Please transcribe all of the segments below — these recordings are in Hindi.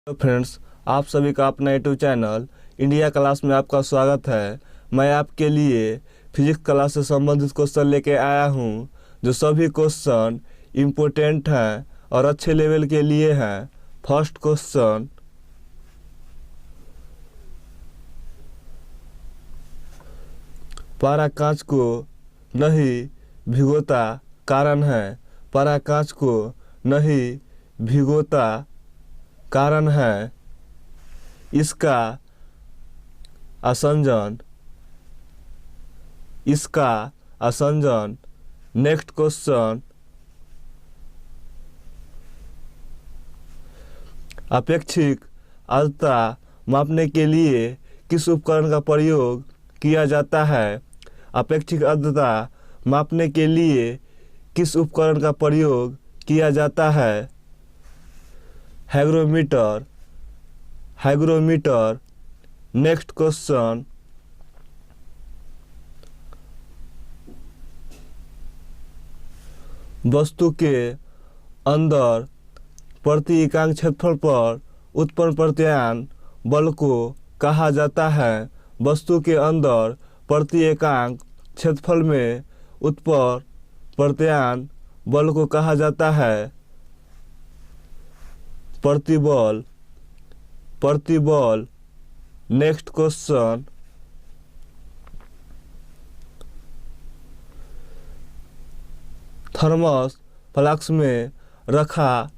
हेलो फ्रेंड्स, आप सभी का अपना यूट्यूब चैनल इंडिया क्लास में आपका स्वागत है। मैं आपके लिए फिजिक्स क्लास से संबंधित क्वेश्चन लेके आया हूं, जो सभी क्वेश्चन इम्पोर्टेंट हैं और अच्छे लेवल के लिए हैं। फर्स्ट क्वेश्चन, पारा कांच को नहीं भिगोता कारण है। पारा कांच को नहीं भिगोता कारण है इसका आसंजन। नेक्स्ट क्वेश्चन, अपेक्षिक आर्द्रता मापने के लिए किस उपकरण का प्रयोग किया जाता है? अपेक्षिक आर्द्रता मापने के लिए किस उपकरण का प्रयोग किया जाता है? हाइग्रोमीटर। नेक्स्ट क्वेश्चन, वस्तु के अंदर प्रति इकाई क्षेत्रफल पर उत्पन्न प्रत्यायन बल को कहा जाता है। वस्तु के अंदर प्रति इकाई क्षेत्रफल में उत्पन्न प्रत्यायन बल को कहा जाता है प्रतिबल। नेक्स्ट क्वेश्चन, थर्मस फ्लास्क में रखा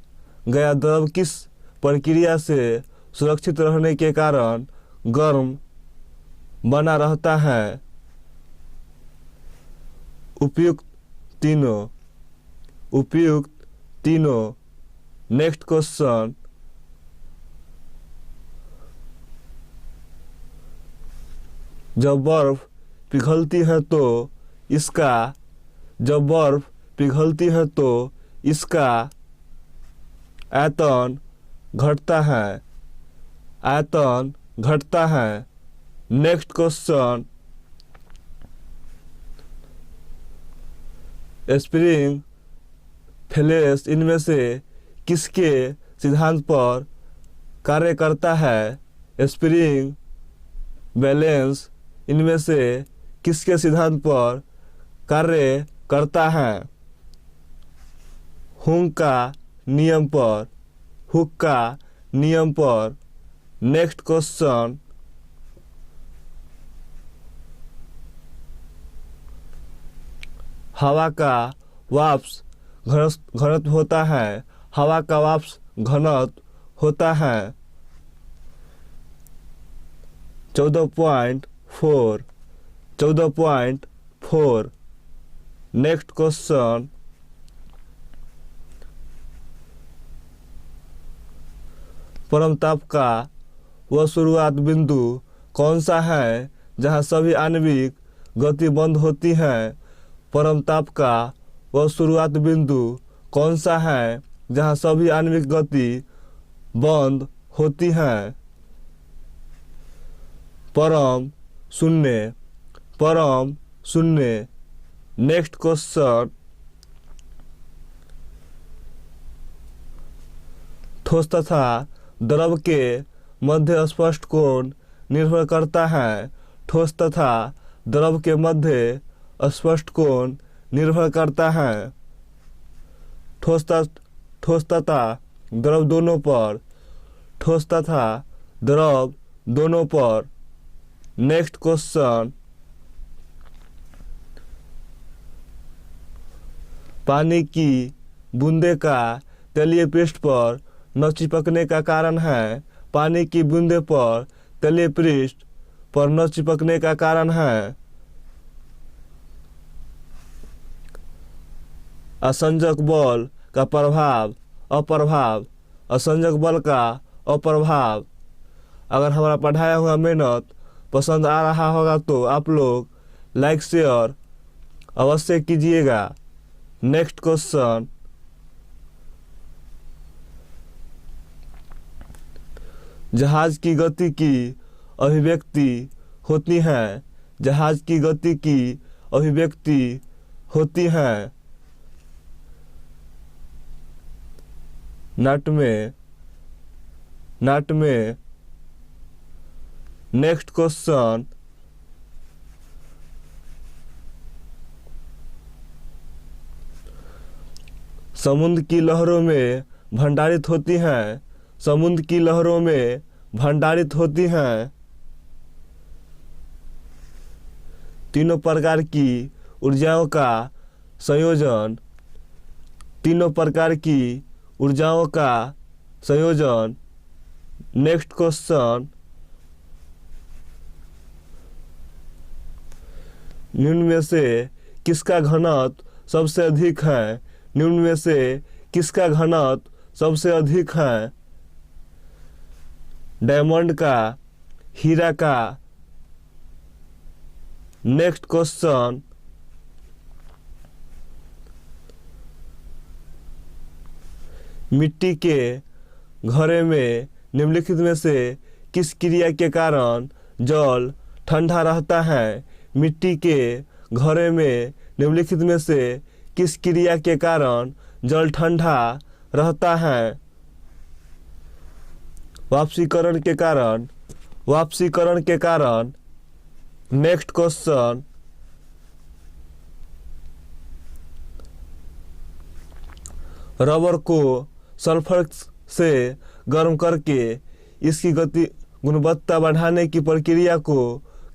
गया द्रव किस प्रक्रिया से सुरक्षित रहने के कारण गर्म बना रहता है? उपयुक्त तीनों। नेक्स्ट क्वेश्चन, जब बर्फ पिघलती है तो इसका आयतन घटता है। नेक्स्ट क्वेश्चन, स्प्रिंग फ्लेश इनमें से किसके सिद्धांत पर कार्य करता है? स्प्रिंग बैलेंस इनमें से किसके सिद्धांत पर कार्य करता है? हुक का नियम पर। नेक्स्ट क्वेश्चन, हवा का वाष्प घनत्व होता है। हवा का वाष्प घनत्व होता है 14.4। नेक्स्ट क्वेश्चन, परमताप का वह शुरुआत बिंदु कौन सा है जहां सभी आणविक गति बंद होती है? परमताप का वह शुरुआत बिंदु कौन सा है जहां सभी आणविक गति बंद होती है? परम शून्य। नेक्स्ट क्वेश्चन, ठोस तथा द्रव के मध्य स्पष्ट कोण निर्भर करता है। ठोस तथा द्रव के मध्य स्पष्ट कोण निर्भर करता है ठोस तथा द्रव दोनों पर। नेक्स्ट क्वेश्चन, पानी की बूंदे का तलीय पृष्ठ पर न चिपकने का कारण है? पानी की बूंदे पर तलीय पृष्ठ पर न चिपकने का कारण है असंजक बल का अप्रभाव। असंजक बल का अप्रभाव। अगर हमारा पढ़ाया हुआ मेहनत पसंद आ रहा होगा तो आप लोग लाइक शेयर अवश्य कीजिएगा। नेक्स्ट क्वेश्चन, जहाज की गति की अभिव्यक्ति होती है। जहाज की गति की अभिव्यक्ति होती है नट में नाट में। नेक्स्ट क्वेश्चन, समुद्र की लहरों में भंडारित होती हैं। समुद्र की लहरों में भंडारित होती हैं तीनों प्रकार की ऊर्जाओं का संयोजन। तीनों प्रकार की ऊर्जाओं का संयोजन। नेक्स्ट क्वेश्चन, निम्न में से किसका घनत्व सबसे अधिक है? निम्न में से किसका घनत्व सबसे अधिक है? डायमंड का, हीरा का। नेक्स्ट क्वेश्चन, मिट्टी के घड़े में निम्नलिखित में से किस क्रिया के कारण जल ठंडा रहता है? मिट्टी के घड़े में निम्नलिखित में से किस क्रिया के कारण जल ठंडा रहता है? वाष्पीकरण के कारण। वाष्पीकरण के कारण। नेक्स्ट क्वेश्चन, रबर को सल्फर से गर्म करके इसकी गुणवत्ता बढ़ाने की प्रक्रिया को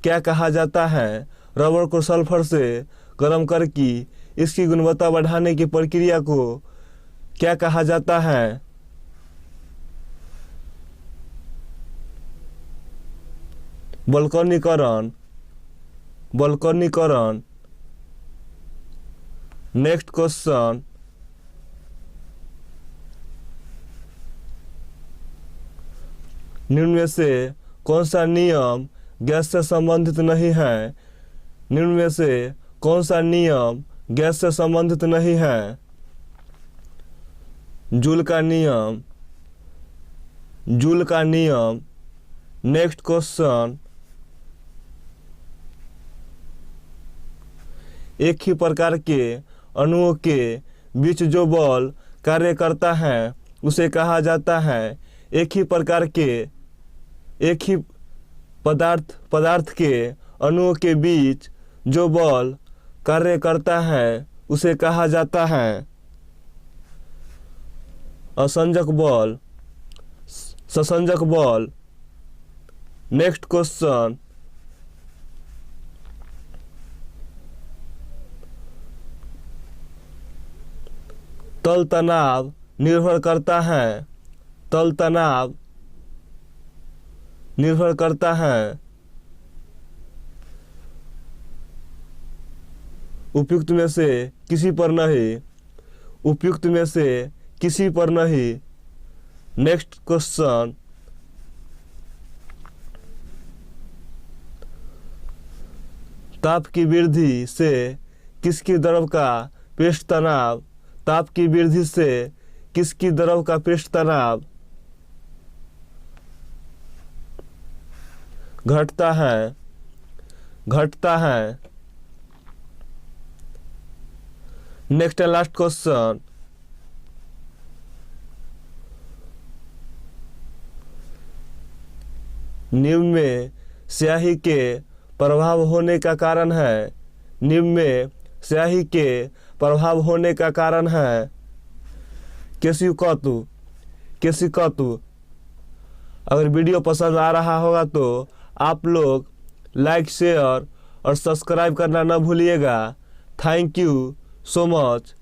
क्या कहा जाता है? रबर को सल्फर से गर्म करके इसकी गुणवत्ता बढ़ाने की प्रक्रिया को क्या कहा जाता है? वल्कनीकरण। वल्कनीकरण। नेक्स्ट क्वेश्चन, निम्न में से कौन सा नियम गैस से संबंधित नहीं है? निम्न में से कौन सा नियम गैस से संबंधित नहीं है? जूल का नियम। जूल का नियम। नेक्स्ट क्वेश्चन, एक ही प्रकार के अणुओं के बीच जो बल कार्य करता है उसे कहा जाता है। एक ही प्रकार के, एक ही पदार्थ के अणुओं के बीच जो बल कार्य करता है उसे कहा जाता है असंजक बल, ससंजक बल। नेक्स्ट क्वेश्चन, तल तनाव निर्भर करता है। तल तनाव निर्भर करता है उपयुक्त में से किसी पर नहीं। उपयुक्त में से किसी पर नहीं। नेक्स्ट क्वेश्चन, ताप की वृद्धि से किसकी द्रव का पृष्ठ तनाव, ताप की वृद्धि से किसकी द्रव का पृष्ठ तनाव घटता है? घटता है। नेक्स्ट एंड लास्ट क्वेश्चन, निम्न में स्याही के प्रभाव होने का कारण है। निम्न में स्याही के प्रभाव होने का कारण है केशिकातु। केशिकातु। अगर वीडियो पसंद आ रहा होगा तो आप लोग लाइक, शेयर और सब्सक्राइब करना न भूलिएगा। Thank you so much.